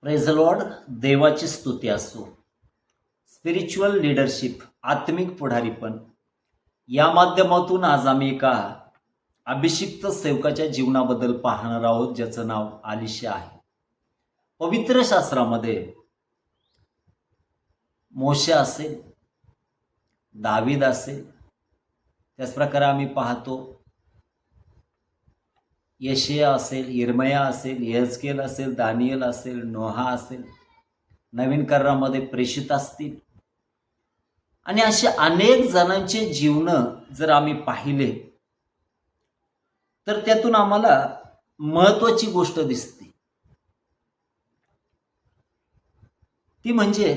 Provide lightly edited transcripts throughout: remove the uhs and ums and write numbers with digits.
Praise the Lord. देवाची स्तुती असो. स्पिरिच्युअल लीडरशिप, आत्मिक पुढारीपण या माध्यमातून आज आम्ही एका अभिषिक्त सेवकाच्या जीवनाबद्दल पाहणार आहोत, ज्याचं नाव आलिशा आहे. पवित्र शास्त्रामध्ये मोशे असेल, दावीद असेल, त्याचप्रकारे आम्ही पाहतो यशया असेल, यिर्मया असेल, यहेजकेल असेल, दानियल असेल, नोहा असेल, नवीन करारामध्ये प्रेषित असतील आणि असे अनेक जणांचे जीवन जर आम्ही पाहिले तर त्यातून आम्हाला महत्वाची गोष्ट दिसते. ती म्हणजे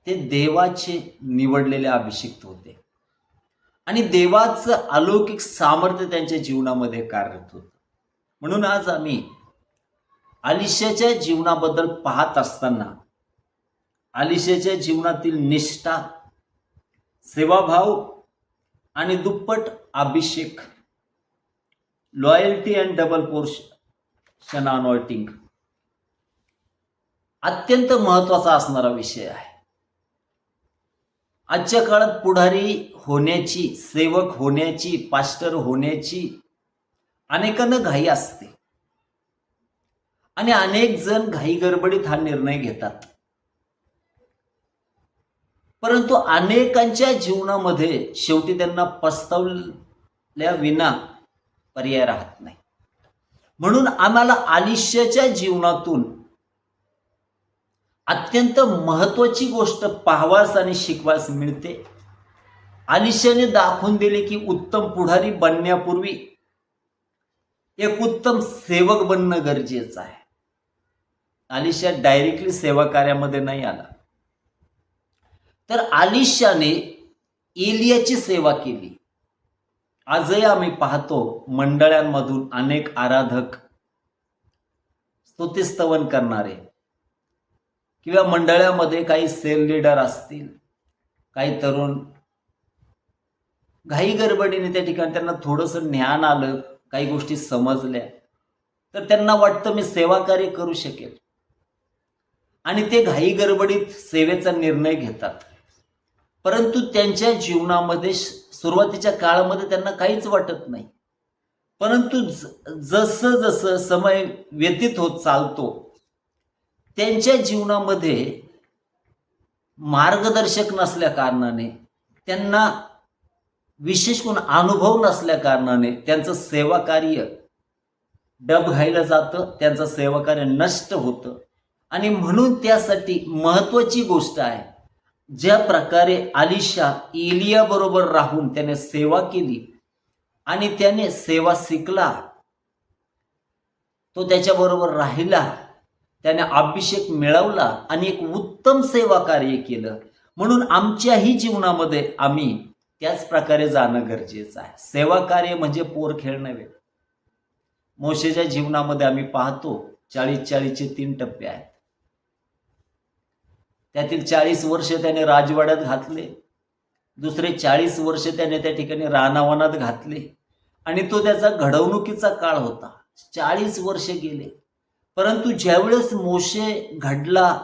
ते देवाचे निवडलेले अभिषिक्त होते आणि देवाचं अलौकिक सामर्थ्य त्यांच्या जीवनामध्ये कार्यरत होतं. म्हणून आज आम्ही आलिशाच्या जीवनाबद्दल पाहत असताना आलिशाच्या जीवनातील निष्ठा, सेवाभाव आणि दुप्पट अभिषेक, loyalty and double portion anointing अत्यंत महत्वाचा असणारा विषय आहे. आजच्या काळात पुढारी होण्याची, सेवक होण्याची, पास्टर होण्याची अनेकांना घाई असते आणि अनेक जण घाई गडबडीत हा निर्णय घेतात. परंतु अनेकांच्या जीवनामध्ये शेवटी त्यांना पस्तावल्या विना पर्याय राहत नाही. म्हणून आम्हाला आलिशाच्या जीवनातून अत्यंत महत्वाची गोष्ट पाहावास आणि शिकवास मिळते. आलिशाने दाखवून दिले की उत्तम पुढारी बनण्यापूर्वी एक उत्तम सेवक बनणं गरजेचं आहे. आलिशा डायरेक्टली सेवा कार्यामध्ये नाही आला, तर आलिशाने एलियाची सेवा केली. आजही आम्ही पाहतो मंडळांमधून अनेक आराधक, स्तुतिस्तवन करणारे किंवा मंडळामध्ये काही सेल लीडर असतील, काही तरुण घाई गडबडीने त्या ठिकाणी त्यांना थोडंसं ज्ञान आलं, काही गोष्टी समजल्या, तर त्यांना वाटतं मी सेवा कार्य करू शकेल आणि ते घाई गडबडीत सेवेचा निर्णय घेतात. परंतु त्यांच्या जीवनामध्ये सुरुवातीच्या काळामध्ये त्यांना काहीच वाटत नाही. परंतु जसं जसं समय व्यतीत होत चालतो, त्यांच्या जीवनामध्ये मार्गदर्शक नसल्या कारणाने, त्यांना विशेष कोण अनुभव नसल्या कारणाने त्यांचं सेवा कार्य डबघाईला जातं, त्यांचं सेवा कार्य नष्ट होतं. आणि म्हणून त्यासाठी महत्वाची गोष्ट आहे, ज्या प्रकारे आलिशा एलिया बरोबर राहून त्याने सेवा केली आणि त्याने सेवा शिकला, तो त्याच्याबरोबर राहिला, त्याने अभिषेक मिळवला आणि एक उत्तम सेवा कार्य केलं. म्हणून आमच्याही जीवनामध्ये आम्ही त्याच प्रकारे जाणं गरजेचं आहे. सेवा कार्य म्हणजे पोर खेळ नव्हे. मोशेच्या जीवनामध्ये आम्ही पाहतो 40-40चे 3 टप्पे आहेत. त्यातील 40 वर्ष त्याने राजवाड्यात घातले, दुसरे 40 वर्ष त्याने त्या ठिकाणी रानावनात घातले आणि तो त्याचा घडवणुकीचा काळ होता. 40 वर्ष गेले. परंतु ज्यावेळेस मोशे घडला,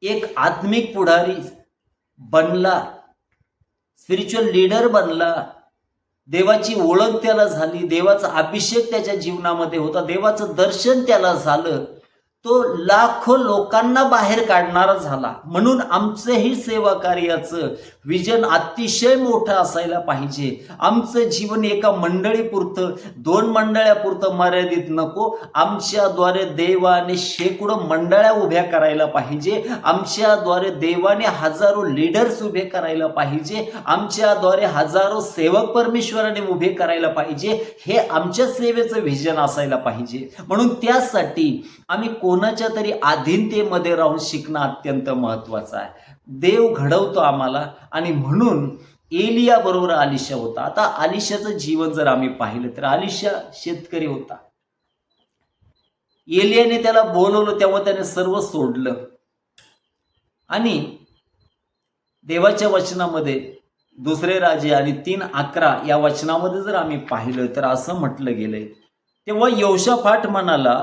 एक आत्मिक पुढारी बनला, स्पिरिच्युअल लीडर बनला, देवाची ओळख त्याला झाली, देवाचा अभिषेक त्याच्या जीवनामध्ये होता, देवाचं दर्शन त्याला झालं, तो लाखो लोकांना बाहेर काढणारा झाला. म्हणून आमचंही सेवा कार्याचं विजन अतिशय मोठं असायला पाहिजे. आमचं जीवन एका मंडळीपुरतं, 2 मंडळापुरतं मर्यादित नको. आमच्याद्वारे देवाने शेकडो मंडळ्या उभ्या करायला पाहिजे. आमच्याद्वारे देवाने हजारो लीडर्स उभे करायला पाहिजे. आमच्याद्वारे हजारो सेवक परमेश्वराने उभे करायला पाहिजे. हे आमच्या सेवेचं विजन असायला पाहिजे. म्हणून त्यासाठी आम्ही कोणाच्या तरी अधीनतेमध्ये राहून शिकणं अत्यंत महत्वाचं आहे. देव घडवतो आम्हाला आणि म्हणून एलिया बरोबर आलिशा होता. आता आलिशाचं जीवन जर आम्ही पाहिलं तर आलिशा शेतकरी होता. एलियाने त्याला बोलवलं तेव्हा त्याने सर्व सोडलं आणि देवाच्या वचनामध्ये 2 राजे आणि 3:11 या वचनामध्ये जर आम्ही पाहिलं तर असं म्हटलं गेलंय, तेव्हा यहोशाफाट म्हणाला,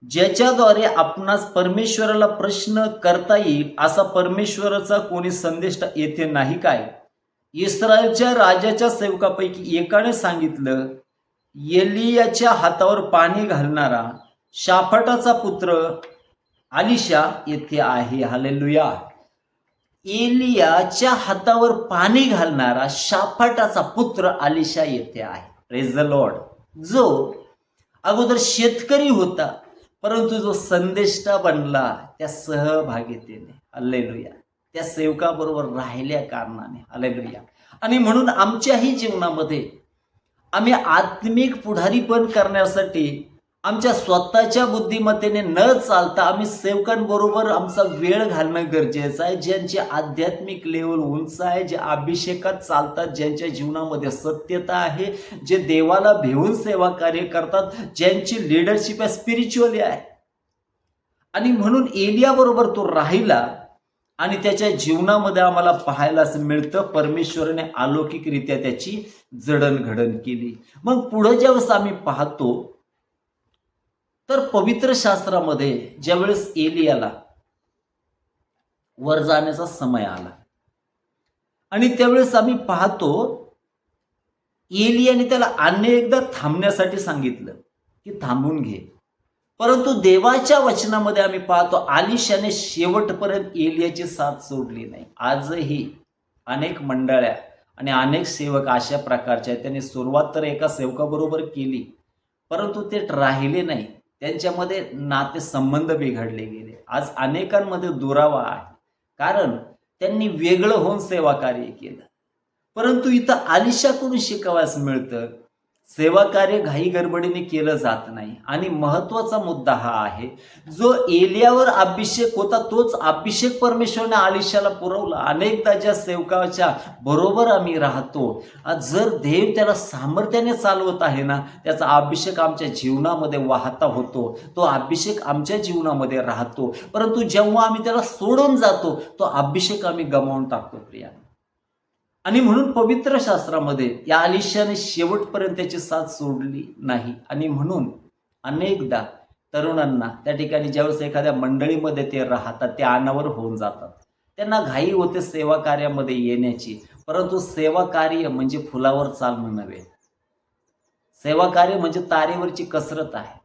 ज्याच्याद्वारे आपणास परमेश्वराला प्रश्न करता येईल असा परमेश्वराचा कोणी संदेश येथे नाही काय? इस्रायलच्या राजाच्या सेवकापैकी एकाने सांगितलं, एलियाच्या हातावर पाणी घालणारा शाफाटाचा पुत्र अलिशा येथे आहे. हालेलुया. एलियाच्या हातावर पाणी घालणारा शाफाटाचा पुत्र अलिशा येथे आहे. Praise the Lord. जो अगोदर शेतकरी होता परंतु जो संदेष्टा बनला त्या सहभागितेने. हालेलुया. त्या सेवकाबरोबर राहिल्या कारणाने. हालेलुया. आणि म्हणून आमच्याही जीवनामध्ये आम्ही आत्मिक पुढारीपण करण्यासाठी आमच्या स्वतःच्या बुद्धिमत्तेने न चालता आम्ही सेवकांबरोबर आमचा वेळ घालणं गरजेचं आहे. ज्यांची आध्यात्मिक लेवल उंच आहे, जे अभिषेकात चालतात, ज्यांच्या जीवनामध्ये सत्यता आहे, जे देवाला भेऊन सेवा कार्य करतात, ज्यांची लिडरशिप आहे, स्पिरिच्युअली आहे. आणि म्हणून एलियाबरोबर तो राहिला आणि त्याच्या जीवनामध्ये आम्हाला पाहायला असं मिळतं परमेश्वराने अलौकिकरित्या त्याची जडणघडण केली. मग पुढे ज्यावेळेस आम्ही पाहतो तर पवित्र शास्त्रामध्ये ज्यावेळेस एलियाला वर जाण्याचा समय आला आणि त्यावेळेस आम्ही पाहतो एलियाने त्याला अनेकदा थांबण्यासाठी सांगितलं की थांबून घे, परंतु देवाच्या वचनामध्ये आम्ही पाहतो अलिशाने शेवटपर्यंत एलियाची साथ सोडली नाही. आजही अनेक मंडळ्या आणि अनेक सेवक अशा प्रकारचे आहेत. त्यांनी सुरुवात तर एका सेवकाबरोबर केली परंतु ते राहिले नाही, त्यांच्यामध्ये नातेसंबंध बिघडले गेले. आज अनेकांमध्ये दुरावा आहे कारण त्यांनी वेगळं होऊन सेवा कार्य केलं. परंतु इथं अलिशाकडून शिकावयास मिळतं सेवा कार्य घाई गडबडीने केलं जात नाही. आणि महत्वाचा मुद्दा हा आहे, जो एलियावर अभिषेक होता तोच अभिषेक परमेश्वराने अलिशाला पुरवला. अनेकदा ज्या सेवकाच्या बरोबर आम्ही राहतो, जर देव त्याला सामर्थ्याने चालवत आहे ना, त्याचा अभिषेक आमच्या जीवनामध्ये वाहता होतो, तो अभिषेक आमच्या जीवनामध्ये राहतो. परंतु जेव्हा आम्ही त्याला सोडून जातो तो अभिषेक आम्ही गमावून टाकतो प्रिया. आणि म्हणून पवित्र शास्त्रामध्ये या अलिशाने शेवटपर्यंत त्याची साथ सोडली नाही. आणि म्हणून अनेकदा तरुणांना त्या ठिकाणी ज्यावेळेस एखाद्या मंडळीमध्ये ते राहतात ते अनावर होऊन जातात, त्यांना घाई होते सेवा कार्यामध्ये येण्याची. परंतु सेवा कार्य म्हणजे फुलावर चालणं नव्हे, सेवा कार्य म्हणजे तारेवरची कसरत आहे.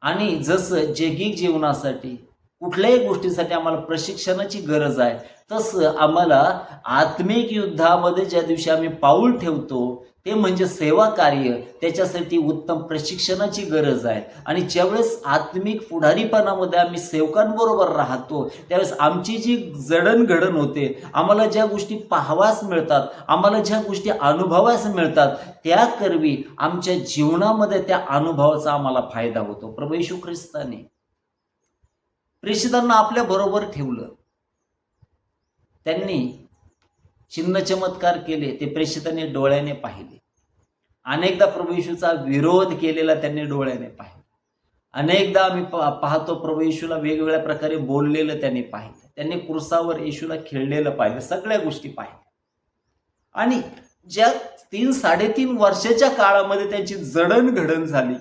आणि जसं जैगिक जीवनासाठी कुठल्याही गोष्टीसाठी आम्हाला प्रशिक्षणाची गरज आहे, तसं आम्हाला आत्मिक युद्धामध्ये ज्या दिवशी आम्ही पाऊल ठेवतो ते म्हणजे सेवा कार्य, त्याच्यासाठी उत्तम प्रशिक्षणाची गरज आहे. आणि ज्यावेळेस आत्मिक पुढारीपणामध्ये आम्ही सेवकांबरोबर राहतो त्यावेळेस आमची जी जडणघडण होते, आम्हाला ज्या गोष्टी पाहाव्यास मिळतात, आम्हाला ज्या गोष्टी अनुभवायला मिळतात, त्या करवी आमच्या जीवनामध्ये त्या अनुभवाचा आम्हाला फायदा होतो. प्रभू येशू ख्रिस्ताने प्रेषितांना आपल्या बरोबर ठेवलं, त्यांनी चिन्ह चमत्कार केले, ते प्रेषितांनी डोळ्याने पाहिले. अनेकदा प्रभू येशूचा विरोध केलेला त्यांनी डोळ्याने पाहिले. अनेकदा आम्ही पाहतो प्रभू येशूला वेगवेगळ्या प्रकारे बोललेलं त्यांनी पाहिलं, त्यांनी क्रूसावर येशूला खेळलेलं पाहिलं, सगळ्या गोष्टी पाहिल्या. आणि ज्या 3-3.5 वर्षाच्या काळामध्ये त्यांची जडणघडण झाली,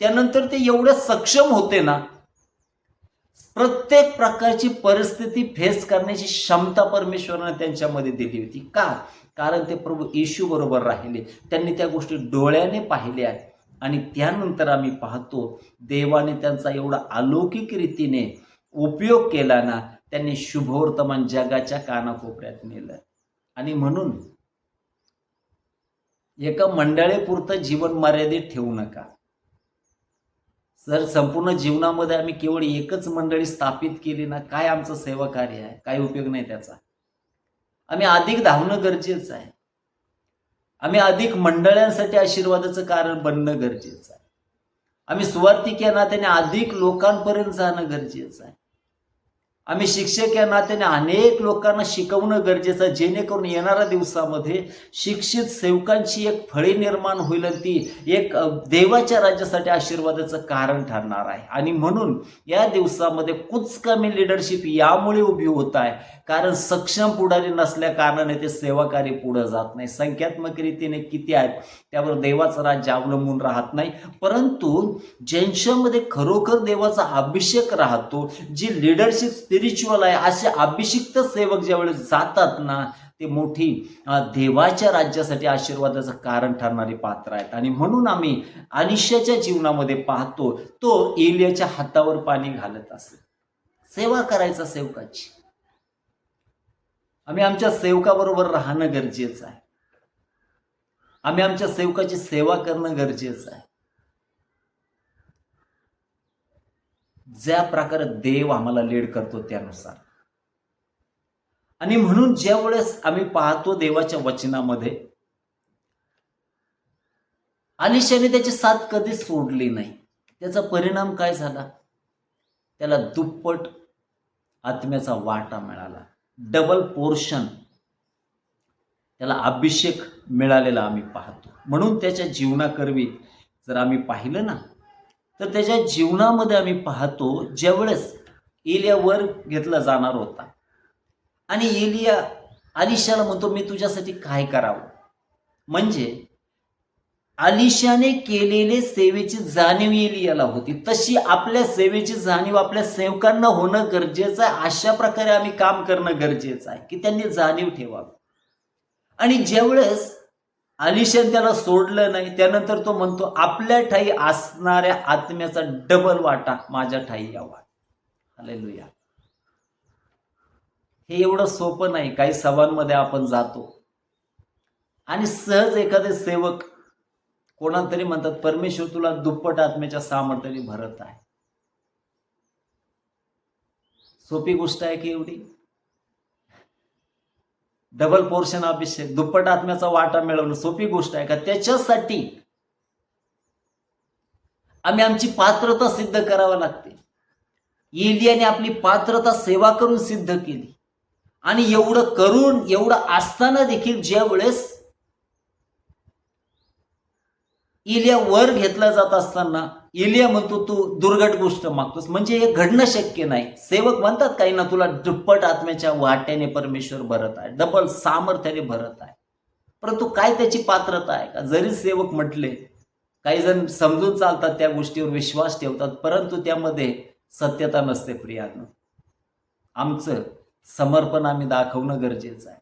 त्यानंतर ते एवढे सक्षम होते ना, प्रत्येक प्रकारची परिस्थिती फेस करण्याची क्षमता परमेश्वराने त्यांच्यामध्ये दिली होती. का? कारण ते प्रभू येशू बरोबर राहिले, त्यांनी त्या गोष्टी डोळ्याने पाहिल्या. आणि त्यानंतर आम्ही पाहतो देवाने त्यांचा एवढा अलौकिक रीतीने उपयोग केला ना, त्यांनी शुभवर्तमान जगाच्या कानाकोपऱ्यात नेलं. आणि म्हणून एका मंडळीपुरतं जीवन मर्यादित ठेवू नका. जर संपूर्ण जीवनामध्ये आम्ही केवळ एकच मंडळी स्थापित केली ना, काय आमचं सेवा कार्य आहे? काही उपयोग नाही त्याचा. आम्ही अधिक धावणं गरजेचं आहे, आम्ही अधिक मंडळांसाठी आशीर्वादाचं कारण बनणं गरजेचं आहे, आम्ही सुवार्तिक या नात्याने अधिक लोकांपर्यंत जाणं गरजेचं आहे. आम्ही शिक्षक या नात्याने अनेक लोकांना शिकवणं गरजेचं आहे, जेणेकरून येणाऱ्या दिवसामध्ये शिक्षित सेवकांची एक फळी निर्माण होईल आणि ती एक देवाच्या राज्यासाठी आशीर्वादाचं कारण ठरणार आहे. आणि म्हणून या दिवसामध्ये कुचकामी लिडरशिप यामुळे उभी होत आहे, कारण सक्षम पुढारी नसल्या कारणाने ते सेवाकार्य पुढे जात नाही. संख्यात्मक रीतीने किती आहेत त्यावर देवाचं राज्य अवलंबून राहत नाही, परंतु ज्यांच्यामध्ये खरोखर देवाचा अभिषेक राहतो, जी लिडरशिप स्पिरिच्युअल आहे, असे अभिषिक्त सेवक ज्यावेळेस जातात ना, ते मोठी देवाच्या राज्यासाठी आशीर्वादाचं कारण ठरणारी पात्र आहेत. आणि म्हणून आम्ही अलिशाच्या जीवनामध्ये पाहतो, तो एलियाच्या हातावर पाणी घालत असे, सेवा करायचा सेवकाची. आम्ही आमच्या सेवकाबरोबर राहणं गरजेचं आहे. आम्ही आमच्या सेवकाची सेवा करणं गरजेचं आहे. ज्या प्रकारे देव आम्हाला लीड करतो त्यानुसार. आणि म्हणून ज्या वेळेस आम्ही पाहतो देवाच्या वचनामध्ये, अलिशाने त्याची साथ कधीच सोडली नाही. त्याचा परिणाम काय झाला? त्याला दुप्पट आत्म्याचा वाटा मिळाला, डबल पोर्शन त्याला अभिषेक मिळालेला आम्ही पाहतो. म्हणून त्याच्या जीवनाकरवी जर आम्ही पाहिलं ना, तर त्याच्या जीवनामध्ये आम्ही पाहतो ज्यावेळेस एलिया वर घेतला जाणार होता आणि एलिया अलिशाला म्हणतो, मी तुझ्यासाठी काय करावं? म्हणजे अलिशाने केलेले सेवेची जाणीव एलियाला होती, तशी आपल्या सेवेची जाणीव आपल्या सेवकांना होणं गरजेचं आहे. अशा प्रकारे आम्ही काम करणं गरजेचं आहे की त्यांनी जाणीव ठेवावी. आणि ज्यावेळेस अलिशाने त्याला सोडलं नाही, त्यानंतर तो म्हणतो, आपल्या ठाई असणाऱ्या आत्म्याचा डबल वाटा माझ्या ठाई यावा. हालेलुया. हे एवढं सोपं नाही. काही सभांमध्ये आपण जातो आणि सहज एखादे सेवक कोणाला तरी म्हणतात, परमेश्वर तुला दुप्पट आत्म्याच्या सामर्थ्याने भरत आहे. सोपी गोष्ट आहे की एवढी? डबल पोर्शन अभिषेक, दुप्पट आत्म्याचा वाटा मिळवणं सोपी गोष्ट आहे का? त्याच्यासाठी आम्ही आमची पात्रता सिद्ध करावी लागते. एलियाने आपली पात्रता सेवा करून सिद्ध केली. आणि एवढं असताना देखील ज्या वेळेस एलिया वर घेतला जात असताना एलिया म्हणतो, तू दुर्घट गोष्ट मागतोस, म्हणजे हे घडणं शक्य नाही. सेवक म्हणतात काही ना, तुला दुप्पट आत्म्याच्या वाट्याने परमेश्वर भरत आहे, डबल सामर्थ्याने भरत आहे. परंतु काय त्याची पात्रता आहे का? जरी सेवक म्हटले, काही जण समजून चालतात, त्या गोष्टीवर विश्वास ठेवतात, परंतु त्यामध्ये सत्यता नसते. प्रियानं, आमचं समर्पण आम्ही दाखवणं गरजेचं आहे,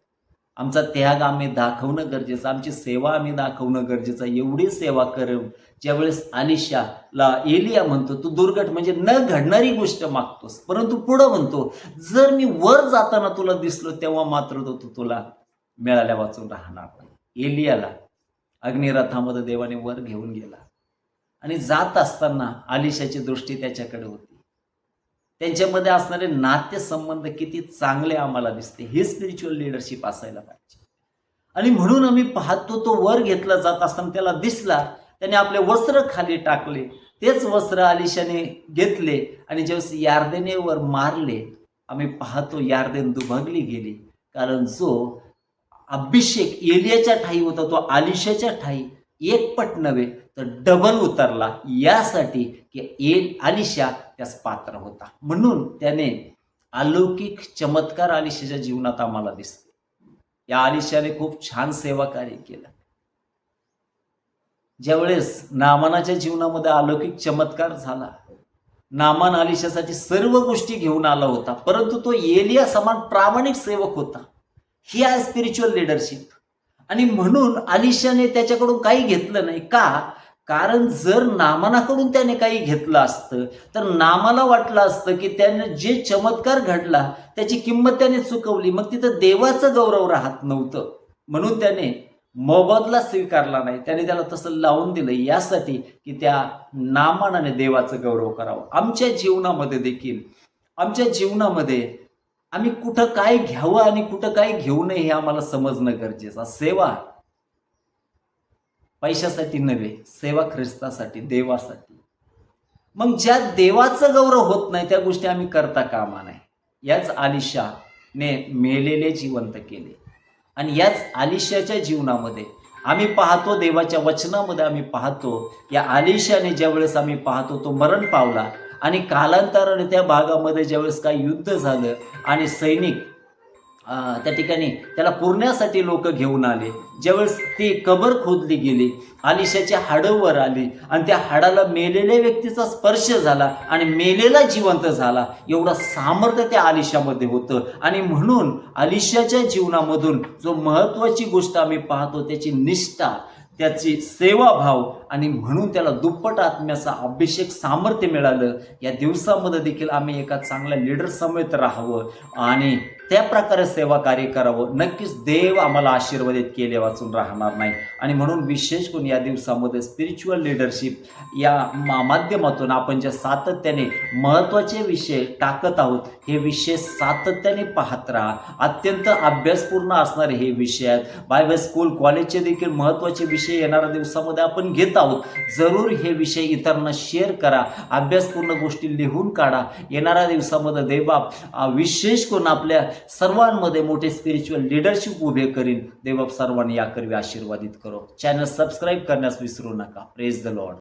आमचा त्याग आम्ही दाखवणं गरजेचं, आमची सेवा आम्ही दाखवणं गरजेचं आहे. एवढी सेवा करून ज्यावेळेस अलिशाला एलिया म्हणतो, तू दुर्घट म्हणजे न घडणारी गोष्ट मागतोस, परंतु पुढं म्हणतो, जर मी वर जाताना तुला दिसलो तेव्हा मात्र तो तुला मिळाल्या वाचून राहणार नाही. एलियाला अग्निरथामध्ये देवाने वर घेऊन गेला आणि जात असताना अलिशाची दृष्टी त्याच्याकडे होती. त्यांच्यामध्ये असणारे नातेसंबंध किती चांगले आम्हाला दिसते. हे स्पिरिच्युअल लिडरशिप असायला पाहिजे. आणि म्हणून आम्ही पाहतो, तो वर घेतला जात असताना त्याला दिसला, त्याने आपले वस्त्र खाली टाकले, तेच वस्त्र अलिशाने घेतले आणि ज्यावेळेस यार्देनेवर मारले, आम्ही पाहतो यार्देन दुभगली गेली. कारण जो अभिषेक एलियाच्या ठाई होता, तो अलिशाच्या ठाई एकपट नव्हे तर डबल उतरला, यासाठी की अलिशा त्यास पात्र होता. म्हणून त्याने अलौकिक चमत्कार अलिशाच्या जीवनात आम्हाला दिसते. या अलिशाने खूप छान सेवा कार्य केलं. ज्यावेळेस नामानाच्या जीवनामध्ये अलौकिक चमत्कार झाला, नामान अलिशासाठी सर्व गोष्टी घेऊन आला होता, परंतु तो एलिया समान प्रामाणिक सेवक होता. ही आहे स्पिरिच्युअल लिडरशिप. आणि म्हणून अलिशाने त्याच्याकडून काही घेतलं नाही. का? कारण जर नामानाकडून त्याने काही घेतलं असतं तर नामाला वाटलं असतं की त्याने जे चमत्कार घडला त्याची किंमत त्याने चुकवली, मग तिथं देवाचं गौरव राहत नव्हतं. म्हणून त्याने मोबदला स्वीकारला नाही, त्याने त्याला तसं लावून दिलं, यासाठी की त्या नामानाने देवाचं गौरव करावं. आमच्या जीवनामध्ये देखील, आमच्या जीवनामध्ये आम्ही कुठं काय घ्यावं आणि कुठं काय घेऊ नये हे आम्हाला समजणं गरजेचं. सेवा पैशासाठी नव्हे, सेवा ख्रिस्तासाठी, देवासाठी. मग ज्या देवाचं गौरव होत नाही त्या गोष्टी आम्ही करता कामा नये. याच आलिशाने मेलेले जिवंत केले. आणि याच आलिशाच्या जीवनामध्ये आम्ही पाहतो, देवाच्या वचनामध्ये आम्ही पाहतो, या आलिशाने ज्यावेळेस आम्ही पाहतो तो मरण पावला आणि कालांतराने त्या भागामध्ये ज्यावेळेस काही युद्ध झालं आणि सैनिक त्या ठिकाणी त्याला पुरण्यासाठी लोक घेऊन आले. ज्यावेळेस ती कबर खोदली गेली, आलिशाच्या हाडं वर आली आणि त्या हाडाला मेलेल्या व्यक्तीचा स्पर्श झाला आणि मेलेला जिवंत झाला. एवढं सामर्थ्य त्या आलिशामध्ये होतं. आणि म्हणून आलिशाच्या जीवनामधून जो महत्त्वाची गोष्ट आम्ही पाहतो त्याची निष्ठा, त्याची सेवाभाव, आणि म्हणून त्याला दुप्पट आत्म्याचा अभिषेक सामर्थ्य मिळालं. या दिवसामध्ये देखील आम्ही एका चांगल्या लीडर समेत राहावं आणि त्या प्रकारे सेवा कार्य करावं. नक्कीच देव आम्हाला आशीर्वादित केले वाचून राहणार नाही. आणि म्हणून विशेष करून या दिवसामध्ये स्पिरिच्युअल लिडरशिप या माध्यमातून आपण ज्या सातत्याने महत्त्वाचे विषय टाकत आहोत, हे विषय सातत्याने पाहत राहा. अत्यंत अभ्यासपूर्ण असणारे हे विषय आहेत. बायबल स्कूल कॉलेजचे देखील महत्त्वाचे विषय येणाऱ्या दिवसामध्ये आपण घेत आहोत. जरूर हे विषय इतरांना शेअर करा, अभ्यासपूर्ण गोष्टी लिहून काढा. येणाऱ्या दिवसामध्ये देवबाप विशेष करून आपल्या सर्वांमध्ये मोठे स्पिरिच्युअल लिडरशिप उभे करीन. देवबाप सर्वांनी याकरवी आशीर्वादित करो. चॅनल सबस्क्राईब करण्यास विसरू नका. Praise the Lord.